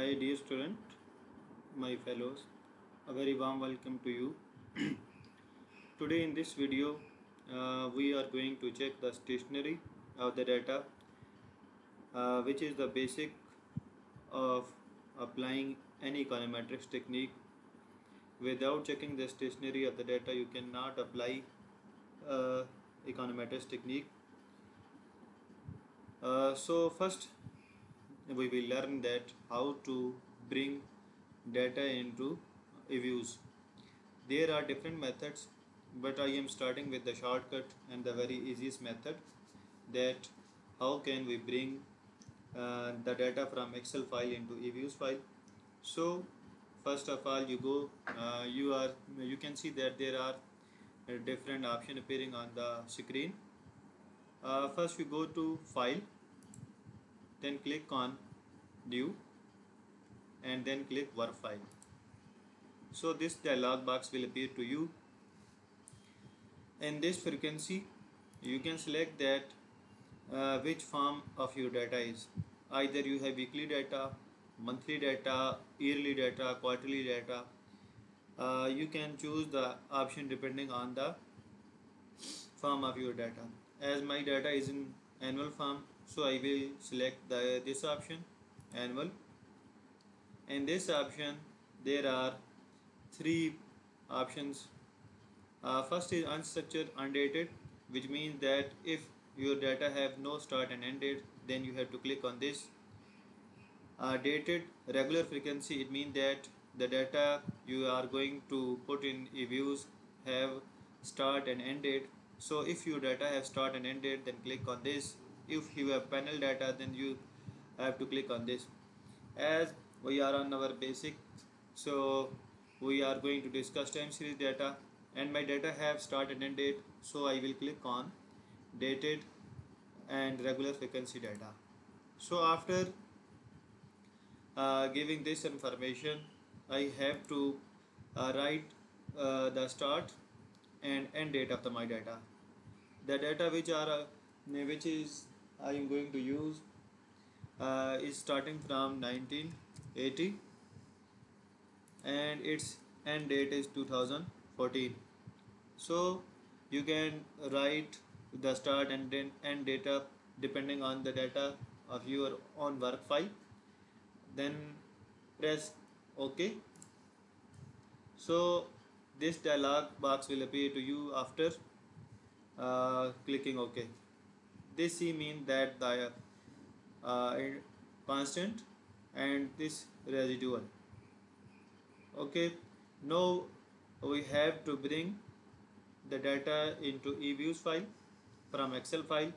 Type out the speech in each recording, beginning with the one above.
Hi dear student, my fellows, a very warm welcome to you. Today in this video, we are going to check the stationary of the data, which is the basic of applying any econometrics technique. Without checking the stationary of the data, you cannot apply uh, econometrics technique. So first, we will learn that how to bring data into views. There are different methods, but I am starting with the shortcut and the very easiest method, that how can we bring the data from Excel file into eViews file. So first of all, you can see that there are different options appearing on the screen. First we go to file, then click on new, and then click work file. So this dialog box will appear to you. In this frequency, you can select that which form of your data is. Either you have weekly data, monthly data, yearly data, quarterly data. You can choose the option depending on the form of your data. As my data is in annual form, so I will select this option, annual. In this option, there are three options. First is unstructured, undated, which means that if your data have no start and end date, then you have to click on this. Dated, regular frequency, it means that the data you are going to put in views have start and end date. So if your data have start and end date, then click on this. If you have panel data, then you have to click on this. As we are on our basic, so we are going to discuss time series data, and my data have start and end date, so I will click on dated and regular frequency data. So after giving this information, I have to write the start and end date of my data. The data which is I am going to use is starting from 1980, and its end date is 2014. So you can write the start and then end data depending on the data of your own work file, then press OK. So this dialog box will appear to you after clicking OK. This means that the constant and this residual. Okay, now we have to bring the data into eViews file from Excel file.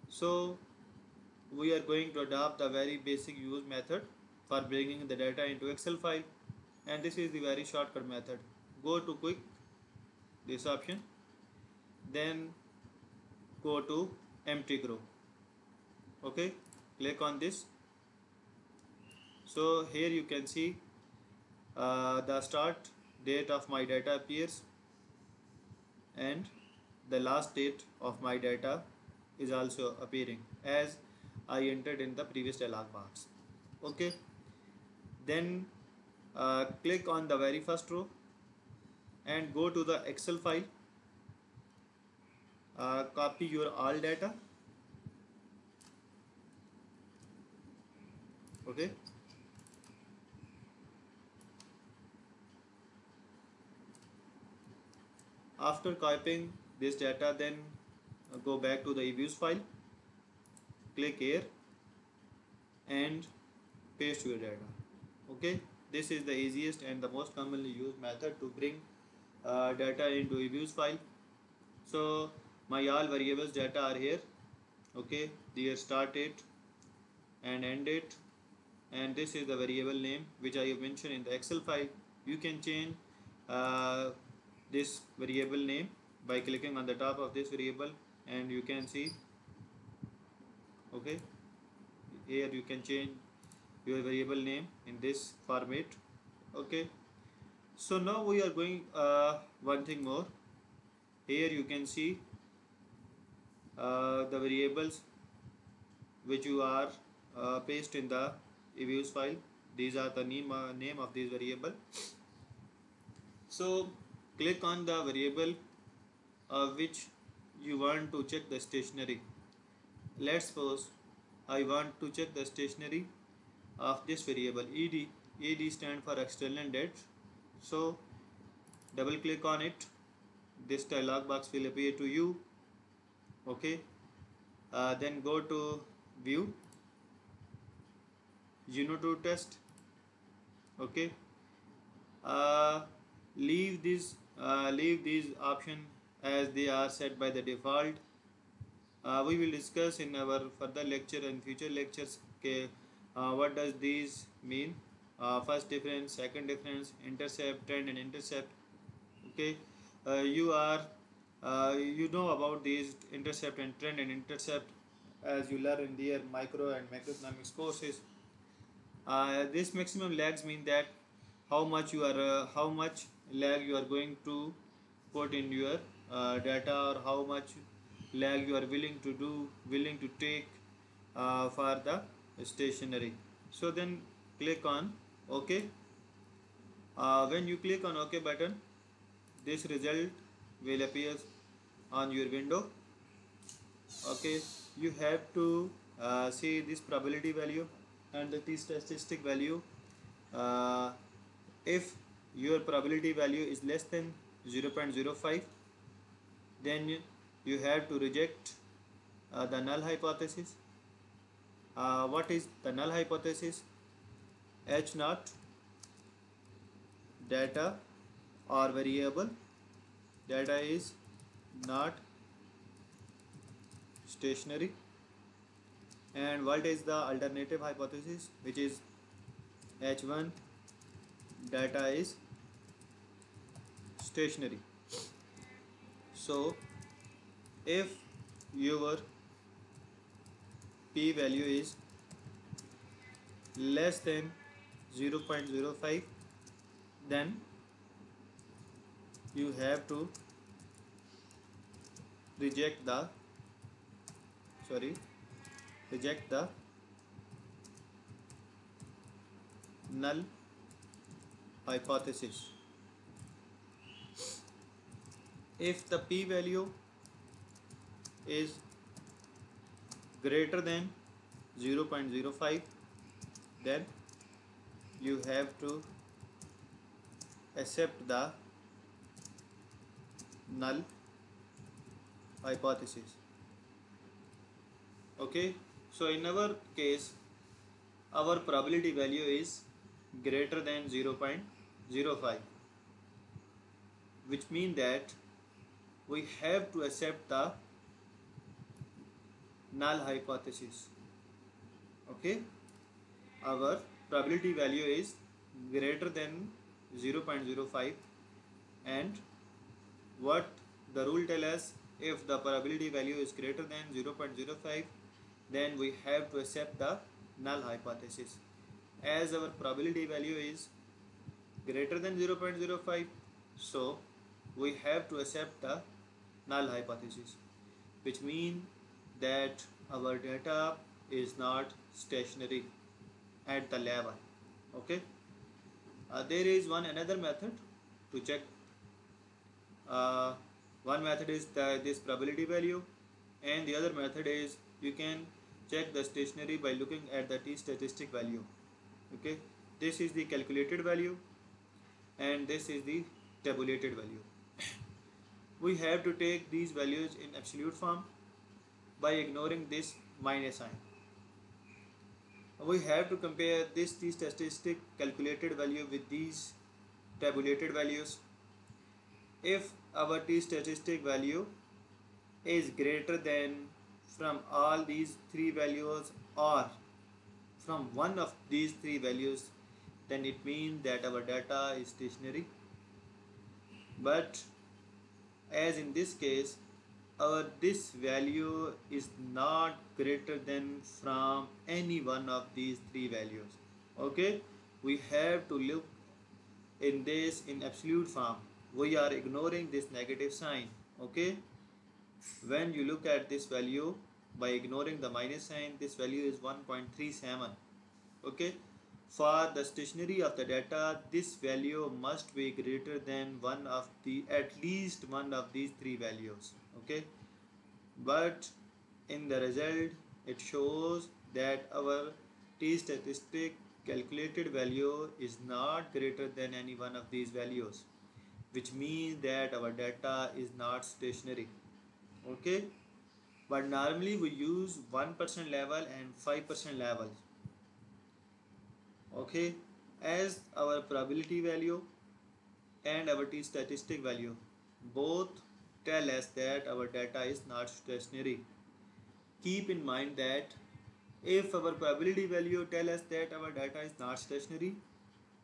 So we are going to adopt the very basic use method for bringing the data into Excel file, and this is the very shortcut method. Go to quick, this option, then go to empty group. Okay, click on this. So here you can see the start date of my data appears, and the last date of my data is also appearing as I entered in the previous dialog box. Okay, then click on the very first row and go to the Excel file, copy your all data. Okay, after copying this data, then go back to the eViews file, click here and paste your data. Okay, this is the easiest and the most commonly used method to bring data into eViews file. So my all variables data are here. Okay, their start date and end date, and this is the variable name which I have mentioned in the Excel file. You can change this variable name by clicking on the top of this variable, and you can see, okay, here you can change your variable name in this format. Okay, so now we are going one thing more. Here you can see the variables which you are paste in the eviews file. These are the name of this variable. So click on the variable which you want to check the stationery. Let's suppose I want to check the stationery of this variable ed. Ed stand for external date. So double click on it. This dialog box will appear to you. Okay. Then go to view, Juno2 test. Okay. Uh, leave these option as they are set by the default. We will discuss in our further lecture and future lectures. Okay, what does these mean? First difference, second difference, intercept, trend, and intercept. Okay, you know about these intercept and trend and intercept as you learn in their micro and macroeconomics courses. This maximum lags mean that how much lag you are going to put in your data, or how much lag you are willing to take for the stationery. So then click on OK. When you click on OK button, this result will appear on your window. Okay, you have to see this probability value and the t-statistic value. uh, if your probability value is less than 0.05, then you have to reject the null hypothesis. What is the null hypothesis? H naught data or variable data is not stationary, and what is the alternative hypothesis, which is H1 data is stationary. So if your p value is less than 0.05, then you have to reject the null hypothesis. If the p value is greater than 0.05, then you have to accept the null hypothesis. Okay, so in our case, our probability value is greater than 0.05, which means that we have to accept the null hypothesis. Okay, our probability value is greater than 0.05, and what the rule tells us, if the probability value is greater than 0.05, then we have to accept the null hypothesis. As our probability value is greater than 0.05, so we have to accept the null hypothesis, which means that our data is not stationary at the level. Okay, there is another method to check. One method is this probability value, and the other method is you can check the stationary by looking at the t-statistic value. Okay, this is the calculated value and this is the tabulated value. We have to take these values in absolute form by ignoring this minus sign. We have to compare this t-statistic calculated value with these tabulated values. If our t-statistic value is greater than from all these three values or from one of these three values, then it means that our data is stationary. But as in this case, this value is not greater than from any one of these three values. Okay, we have to look in this in absolute form. We are ignoring this negative sign. Okay, when you look at this value by ignoring the minus sign, this value is 1.37. Okay, for the stationary of the data, this value must be greater than one of the at least one of these three values. Okay, but in the result it shows that our t statistic calculated value is not greater than any one of these values, which means that our data is not stationary. Okay, but normally we use 1% level and 5% level. Okay, as our probability value and our t statistic value both tell us that our data is not stationary. Keep in mind that if our probability value tell us that our data is not stationary,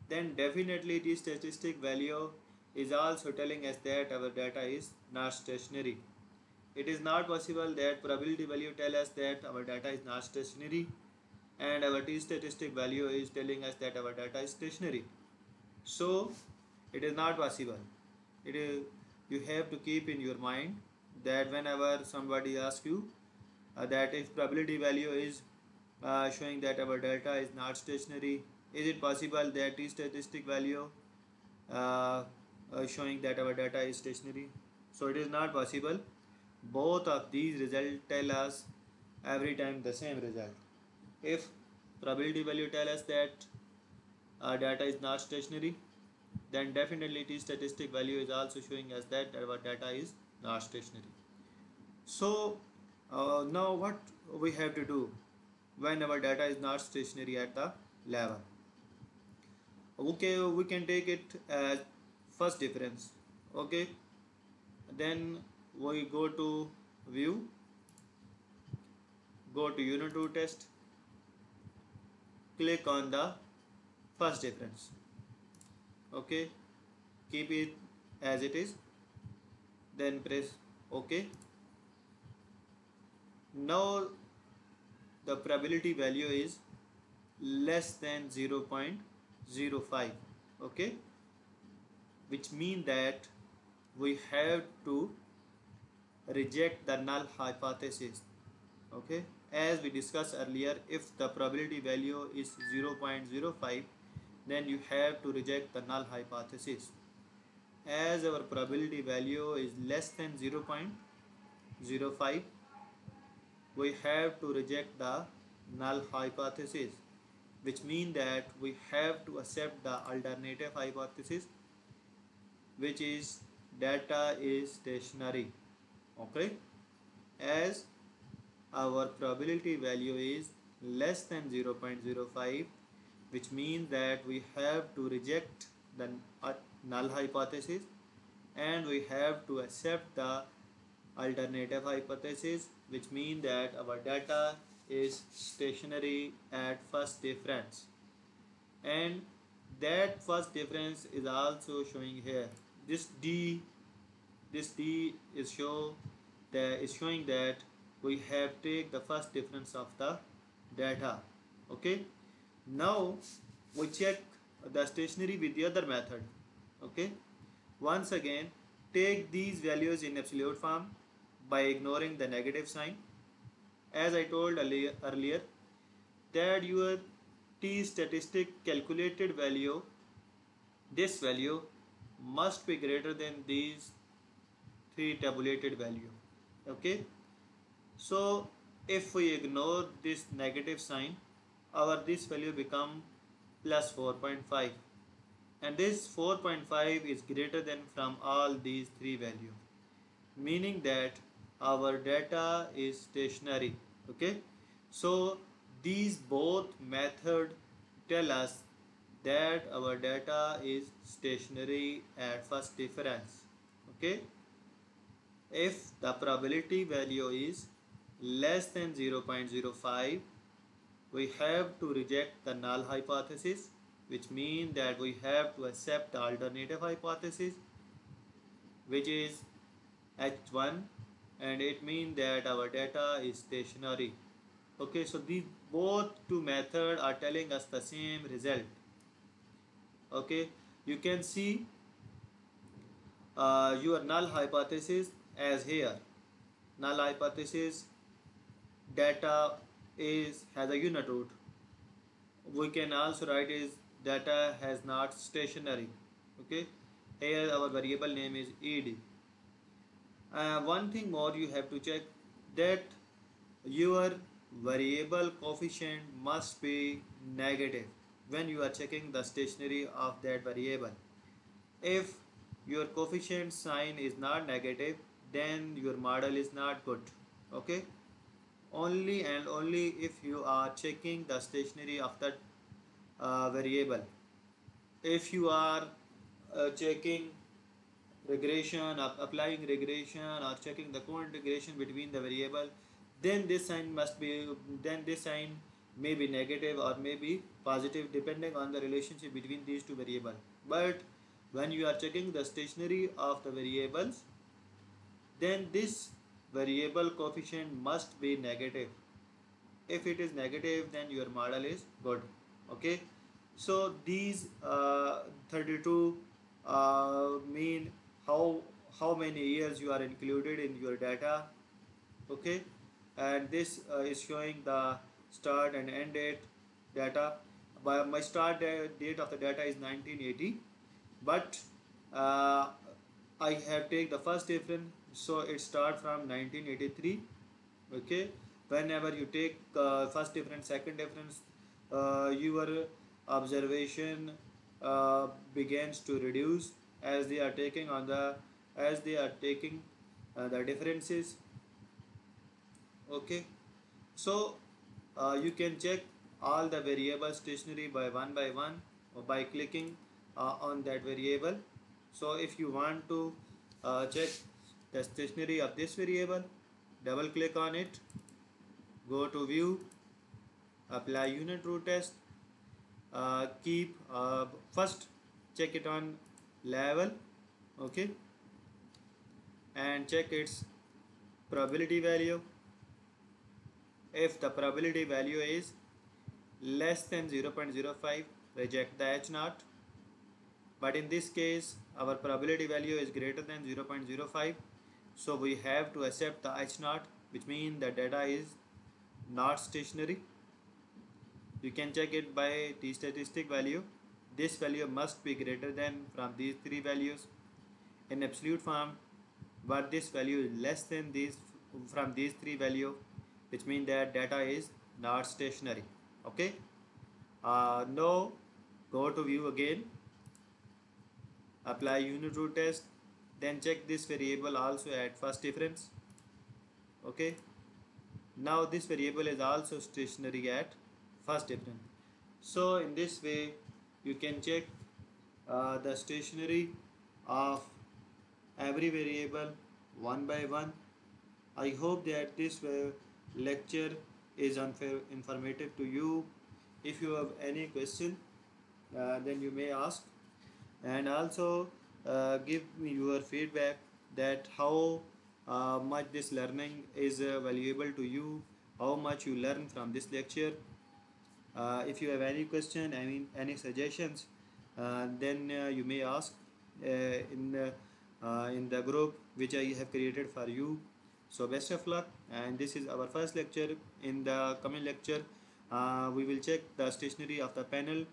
then definitely the statistic value is also telling us that our data is not stationary. It is not possible that probability value tell us that our data is not stationary and our t statistic value is telling us that our data is stationary. So it is not possible. It is, you have to keep in your mind that whenever somebody asks you that if probability value is showing that our data is not stationary, is it possible that t statistic value showing that our data is stationary? So it is not possible. Both of these results tell us every time the same result. If probability value tell us that our data is not stationary, then definitely t statistic value is also showing us that our data is not stationary. So now what we have to do when our data is not stationary at the level? Okay, we can take it as first difference. Okay, then we go to view, go to unit 2 test, click on the first difference. Okay, keep it as it is, then press OK. Now the probability value is less than 0.05. Okay, which means that we have to reject the null hypothesis. Okay, as we discussed earlier, if the probability value is 0.05, then you have to reject the null hypothesis. As our probability value is less than 0.05, we have to reject the null hypothesis, which means that we have to accept the alternative hypothesis, which is data is stationary. Okay, as our probability value is less than 0.05, which means that we have to reject the null hypothesis and we have to accept the alternative hypothesis, which means that our data is stationary at first difference, and that first difference is also showing here. This D is showing that we have take the first difference of the data. Okay, now we check the stationary with the other method. Okay, once again take these values in absolute form by ignoring the negative sign. As I told earlier that your t statistic calculated value, this value must be greater than these three tabulated value. Okay, so if we ignore this negative sign, our this value become plus 4.5, and this 4.5 is greater than from all these three values, meaning that our data is stationary. Okay, so these both method tell us that our data is stationary at first difference. Okay, if the probability value is less than 0.05, we have to reject the null hypothesis, which means that we have to accept the alternative hypothesis, which is H1, and it means that our data is stationary. Okay, so these both two methods are telling us the same result. Okay, you can see your null hypothesis as here. Null hypothesis data has a unit root. we can also write is data has not stationary. Okay, here our variable name is ed. One thing more you have to check that your variable coefficient must be negative when you are checking the stationary of that variable. If your coefficient sign is not negative, then your model is not good. Okay, only and only if you are checking the stationary of that variable. If you are checking regression, applying regression, or checking the co-integration between the variable, then this sign must be, then this sign may be negative or may be positive depending on the relationship between these two variables. But when you are checking the stationary of the variables, then this variable coefficient must be negative. If it is negative, then your model is good. Okay, so these 32 mean how many years you are included in your data. Okay, and this is showing the start and end date data. My start date of the data is 1980, but uh, I have take the first difference, so it start from 1983. Okay, whenever you take first difference, second difference, your observation begins to reduce as they are taking on the, as they are taking the differences. Okay, so you can check all the variables stationary by one or by clicking on that variable. So if you want to check the stationary of this variable, double click on it, go to view, apply unit root test, keep first check it on level. Okay, and check its probability value. If the probability value is less than 0.05, reject the H naught. But in this case, our probability value is greater than 0.05, so we have to accept the H naught, which means the data is not stationary. You can check it by t statistic value. This value must be greater than from these three values in absolute form, but this value is less than these from these three value, which means that data is not stationary. Okay, now go to view again, apply unit root test, then check this variable also at first difference. Okay, now this variable is also stationary at first difference. So in this way you can check the stationary of every variable one by one. I hope that this lecture is informative to you. If you have any question, then you may ask, and also give me your feedback that how much this learning is valuable to you, how much you learn from this lecture. If you have any question, I mean any suggestions, then you may ask in the group which I have created for you. So best of luck, and this is our first lecture. In the coming lecture, we will check the stationary of the panel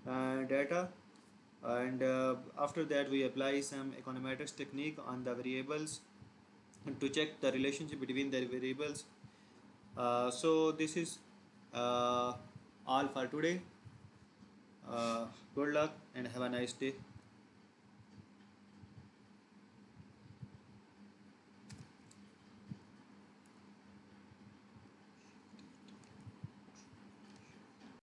data, and after that we apply some econometrics technique on the variables to check the relationship between the variables. So this is all for today. Good luck and have a nice day.